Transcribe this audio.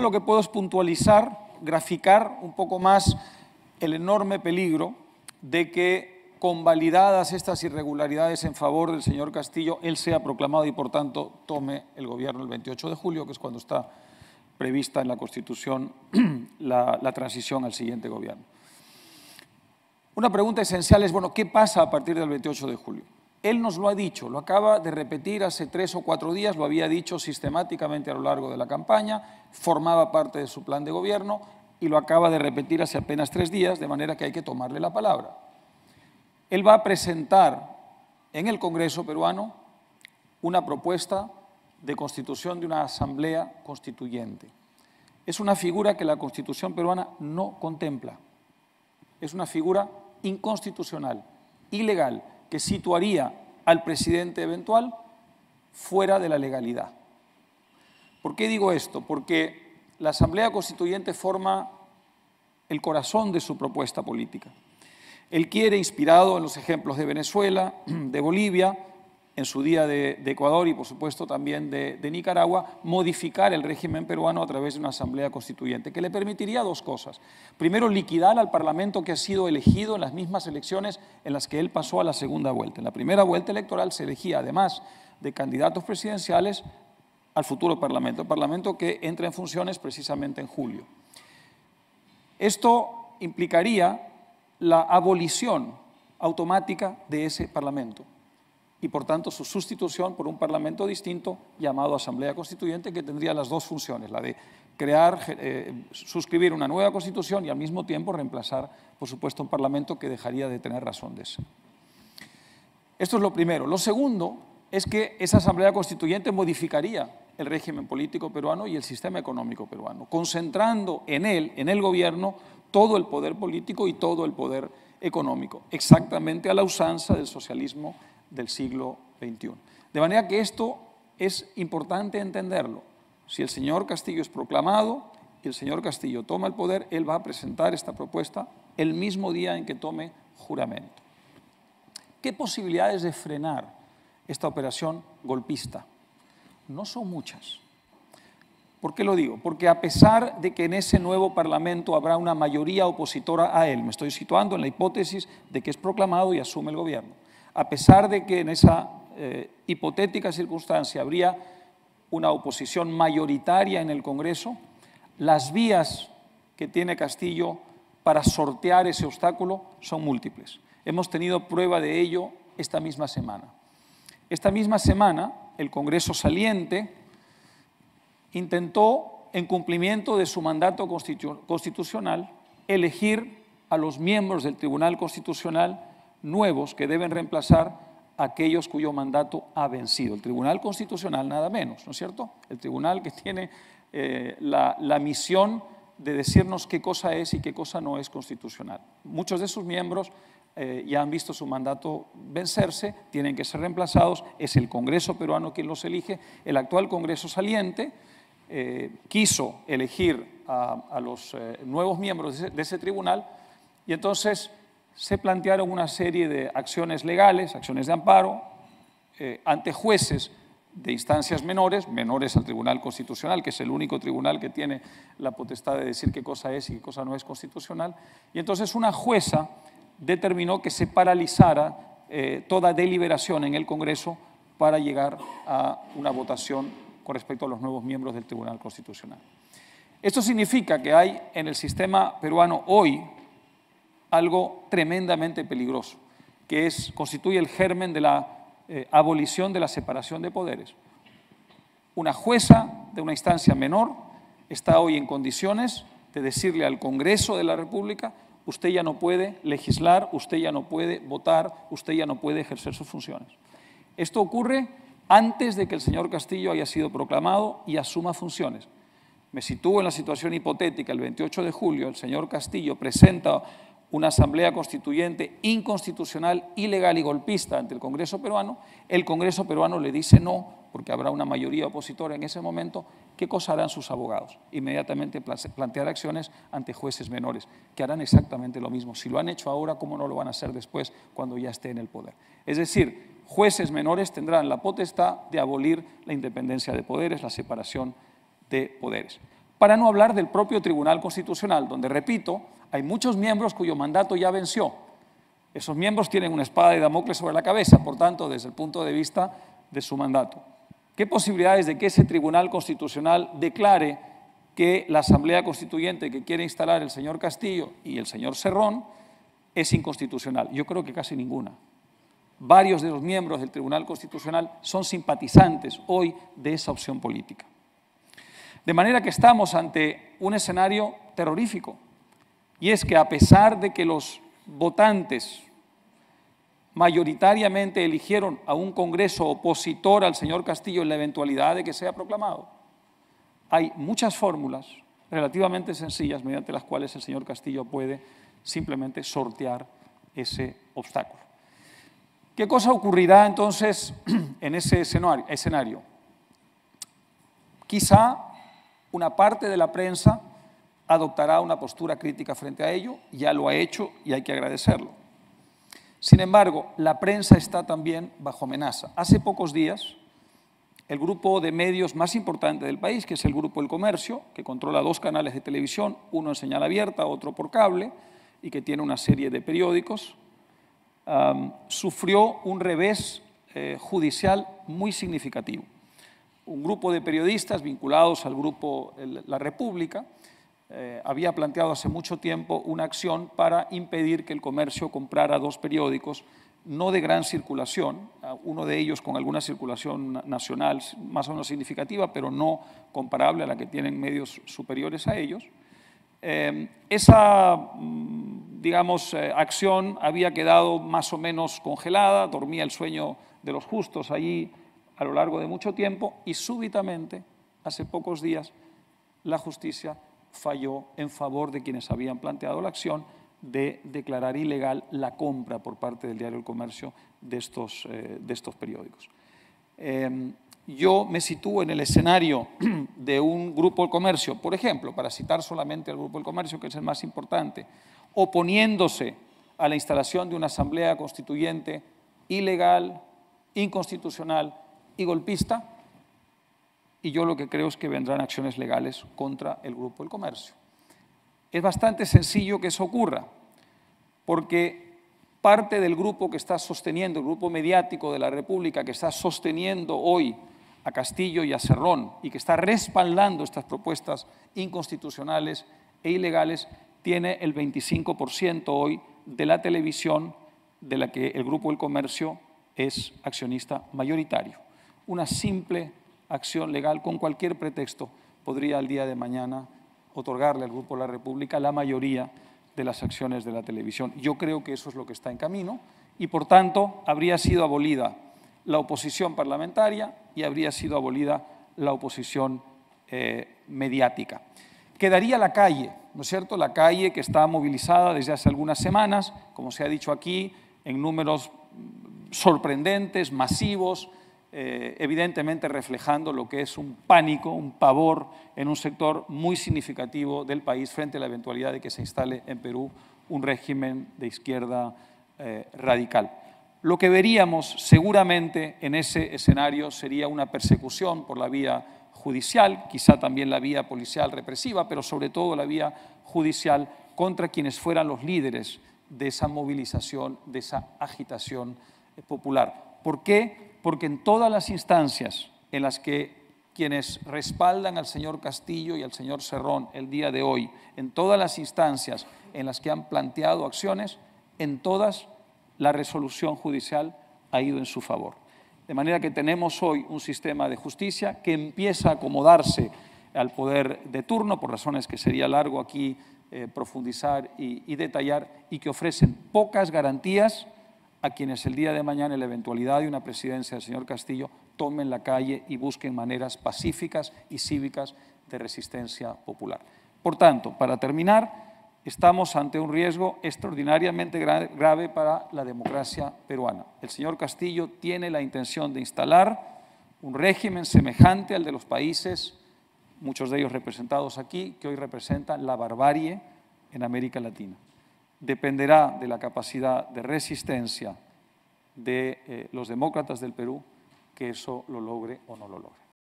Lo que puedo es puntualizar, graficar un poco más el enorme peligro de que, convalidadas estas irregularidades en favor del señor Castillo, él sea proclamado y, por tanto, tome el gobierno el 28 de julio, que es cuando está prevista en la Constitución la transición al siguiente gobierno. Una pregunta esencial es, bueno, ¿qué pasa a partir del 28 de julio? Él nos lo ha dicho, lo acaba de repetir hace 3 o 4 días, lo había dicho sistemáticamente a lo largo de la campaña, formaba parte de su plan de gobierno y lo acaba de repetir hace apenas 3 días, de manera que hay que tomarle la palabra. Él va a presentar en el Congreso peruano una propuesta de constitución de una asamblea constituyente. Es una figura que la Constitución peruana no contempla. Es una figura inconstitucional, ilegal, que situaría al presidente eventual fuera de la legalidad. ¿Por qué digo esto? Porque la Asamblea Constituyente forma el corazón de su propuesta política. Él quiere, inspirado en los ejemplos de Venezuela, de Bolivia, en su día de Ecuador y, por supuesto, también de Nicaragua, modificar el régimen peruano a través de una asamblea constituyente, que le permitiría 2 cosas. Primero, liquidar al Parlamento que ha sido elegido en las mismas elecciones en las que él pasó a la segunda vuelta. En la primera vuelta electoral se elegía, además de candidatos presidenciales, al futuro Parlamento, el Parlamento que entra en funciones precisamente en julio. Esto implicaría la abolición automática de ese Parlamento y, por tanto, su sustitución por un Parlamento distinto llamado Asamblea Constituyente, que tendría las 2 funciones, la de crear, suscribir una nueva Constitución y, al mismo tiempo, reemplazar, por supuesto, un Parlamento que dejaría de tener razón de ser. Esto es lo primero. Lo segundo es que esa Asamblea Constituyente modificaría el régimen político peruano y el sistema económico peruano, concentrando en él, en el gobierno, todo el poder político y todo el poder económico, exactamente a la usanza del socialismo del siglo XXI. De manera que esto es importante entenderlo. Si el señor Castillo es proclamado y el señor Castillo toma el poder, él va a presentar esta propuesta el mismo día en que tome juramento. ¿Qué posibilidades de frenar esta operación golpista? No son muchas. ¿Por qué lo digo? Porque a pesar de que en ese nuevo Parlamento habrá una mayoría opositora a él, me estoy situando en la hipótesis de que es proclamado y asume el gobierno, a pesar de que en esa hipotética circunstancia habría una oposición mayoritaria en el Congreso, las vías que tiene Castillo para sortear ese obstáculo son múltiples. Hemos tenido prueba de ello esta misma semana. Esta misma semana, el Congreso saliente intentó, en cumplimiento de su mandato constitucional, elegir a los miembros del Tribunal Constitucional nuevos que deben reemplazar a aquellos cuyo mandato ha vencido. El Tribunal Constitucional nada menos, ¿no es cierto? El tribunal que tiene la misión de decirnos qué cosa es y qué cosa no es constitucional. Muchos de sus miembros ya han visto su mandato vencerse, tienen que ser reemplazados, es el Congreso peruano quien los elige. El actual Congreso saliente quiso elegir a los nuevos miembros de ese tribunal y entonces se plantearon una serie de acciones legales, acciones de amparo, ante jueces de instancias menores al Tribunal Constitucional, que es el único tribunal que tiene la potestad de decir qué cosa es y qué cosa no es constitucional. Y entonces una jueza determinó que se paralizara toda deliberación en el Congreso para llegar a una votación con respecto a los nuevos miembros del Tribunal Constitucional. Esto significa que hay en el sistema peruano hoy algo tremendamente peligroso, que constituye el germen de la abolición de la separación de poderes. Una jueza de una instancia menor está hoy en condiciones de decirle al Congreso de la República: usted ya no puede legislar, usted ya no puede votar, usted ya no puede ejercer sus funciones. Esto ocurre antes de que el señor Castillo haya sido proclamado y asuma funciones. Me sitúo en la situación hipotética: el 28 de julio el señor Castillo presenta una asamblea constituyente inconstitucional, ilegal y golpista ante el Congreso peruano. El Congreso peruano le dice no, porque habrá una mayoría opositora en ese momento. ¿Qué cosa harán sus abogados? Inmediatamente plantear acciones ante jueces menores, que harán exactamente lo mismo. Si lo han hecho ahora, ¿cómo no lo van a hacer después, cuando ya esté en el poder? Es decir, jueces menores tendrán la potestad de abolir la independencia de poderes, la separación de poderes. Para no hablar del propio Tribunal Constitucional, donde, repito, hay muchos miembros cuyo mandato ya venció. Esos miembros tienen una espada de Damocles sobre la cabeza, por tanto, desde el punto de vista de su mandato. ¿Qué posibilidades de que ese Tribunal Constitucional declare que la Asamblea Constituyente que quiere instalar el señor Castillo y el señor Cerrón es inconstitucional? Yo creo que casi ninguna. Varios de los miembros del Tribunal Constitucional son simpatizantes hoy de esa opción política. De manera que estamos ante un escenario terrorífico, y es que a pesar de que los votantes mayoritariamente eligieron a un Congreso opositor al señor Castillo en la eventualidad de que sea proclamado, hay muchas fórmulas relativamente sencillas mediante las cuales el señor Castillo puede simplemente sortear ese obstáculo. ¿Qué cosa ocurrirá entonces en ese escenario? Quizá una parte de la prensa adoptará una postura crítica frente a ello, ya lo ha hecho y hay que agradecerlo. Sin embargo, la prensa está también bajo amenaza. Hace pocos días, el grupo de medios más importante del país, que es el Grupo El Comercio, que controla 2 canales de televisión, uno en señal abierta, otro por cable, y que tiene una serie de periódicos, sufrió un revés judicial muy significativo. Un grupo de periodistas vinculados al grupo La República había planteado hace mucho tiempo una acción para impedir que El Comercio comprara 2 periódicos no de gran circulación, uno de ellos con alguna circulación nacional más o menos significativa, pero no comparable a la que tienen medios superiores a ellos. Esa, digamos, acción había quedado más o menos congelada, dormía el sueño de los justos allí a lo largo de mucho tiempo, y súbitamente, hace pocos días, la justicia falló en favor de quienes habían planteado la acción de declarar ilegal la compra por parte del diario El Comercio de estos periódicos. Yo me sitúo en el escenario de un Grupo El Comercio, por ejemplo, para citar solamente al Grupo El Comercio, que es el más importante, oponiéndose a la instalación de una asamblea constituyente ilegal, inconstitucional y golpista, y yo lo que creo es que vendrán acciones legales contra el Grupo El Comercio. Es bastante sencillo que eso ocurra, porque parte del grupo que está sosteniendo, el grupo mediático de la República que está sosteniendo hoy a Castillo y a Cerrón y que está respaldando estas propuestas inconstitucionales e ilegales, tiene el 25% hoy de la televisión de la que el Grupo El Comercio es accionista mayoritario. Una simple acción legal con cualquier pretexto podría al día de mañana otorgarle al Grupo La República la mayoría de las acciones de la televisión. Yo creo que eso es lo que está en camino y, por tanto, habría sido abolida la oposición parlamentaria y habría sido abolida la oposición mediática. Quedaría la calle, ¿no es cierto? La calle que está movilizada desde hace algunas semanas, como se ha dicho aquí, en números sorprendentes, masivos, evidentemente reflejando lo que es un pánico, un pavor en un sector muy significativo del país frente a la eventualidad de que se instale en Perú un régimen de izquierda radical. Lo que veríamos seguramente en ese escenario sería una persecución por la vía judicial, quizá también la vía policial represiva, pero sobre todo la vía judicial contra quienes fueran los líderes de esa movilización, de esa agitación popular. ¿Por qué? Porque en todas las instancias en las que quienes respaldan al señor Castillo y al señor Cerrón el día de hoy, en todas las instancias en las que han planteado acciones, en todas la resolución judicial ha ido en su favor. De manera que tenemos hoy un sistema de justicia que empieza a acomodarse al poder de turno, por razones que sería largo aquí profundizar y detallar, y que ofrecen pocas garantías a quienes el día de mañana, en la eventualidad de una presidencia del señor Castillo, tomen la calle y busquen maneras pacíficas y cívicas de resistencia popular. Por tanto, para terminar, estamos ante un riesgo extraordinariamente grave para la democracia peruana. El señor Castillo tiene la intención de instalar un régimen semejante al de los países, muchos de ellos representados aquí, que hoy representan la barbarie en América Latina. Dependerá de la capacidad de resistencia de los demócratas del Perú que eso lo logre o no lo logre.